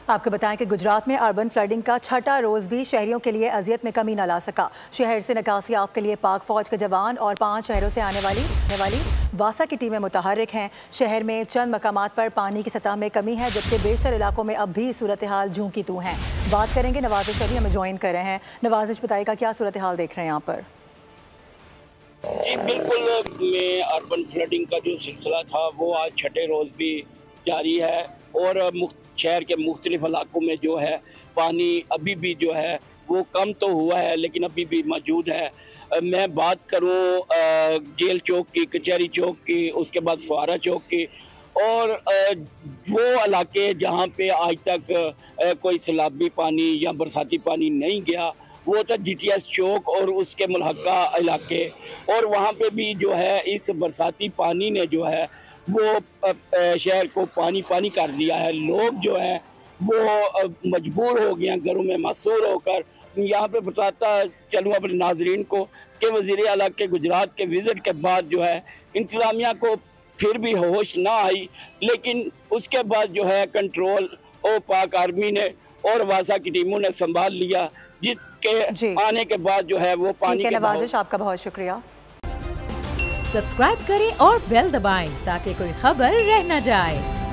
आपको बताएं कि गुजरात में अर्बन फ्लडिंग का छठा रोज भी शहरियों के लिए अजियत में कमी न ला सका। शहर से निकासी आप के लिए पाक फौज के जवान और 5 शहरों से आने वाली वासा की टीमें मुतहर्रिक हैं। शहर में चंद मकामात पर पानी की सतह में कमी है, जबकि बेशतर इलाकों में अब भी सूरत हाल झूं की तू है। बात करेंगे नवाजिश अभी हमें ज्वाइन कर रहे हैं। नवाजिश बताएगा क्या सूरत हाल देख रहे हैं यहाँ पर? जी बिल्कुल, में अर्बन फ्लडिंग का जो सिलसिला था वो आज छठे रोज़ भी जारी है और शहर के मुख्तलिफ इलाकों में जो है पानी अभी भी जो है वो कम तो हुआ है लेकिन अभी भी मौजूद है। मैं बात करूं जेल चौक की, कचहरी चौक की, उसके बाद फुहारा चौक की और वो इलाके जहां पे आज तक कोई सैलाबी पानी या बरसाती पानी नहीं गया वो था GTS चौक और उसके मुल्हका इलाके, और वहाँ पे भी जो है इस बरसाती पानी ने जो है वो शहर को पानी पानी कर दिया है। लोग जो है वो मजबूर हो गए हैं घरों में मसूर होकर। यहाँ पे बताता चलूँ अपने नाजरीन को कि वज़ीर आला के गुजरात के विज़िट के बाद जो है इंतज़ामिया को फिर भी होश ना आई, लेकिन उसके बाद जो है कंट्रोल और पाक आर्मी ने और वासा की टीमों ने संभाल लिया, जिसके आने के बाद जो है वो पानी के नवाजिश आपका बहुत शुक्रिया। सब्सक्राइब करें और बेल दबाएं ताकि कोई खबर रह न जाए।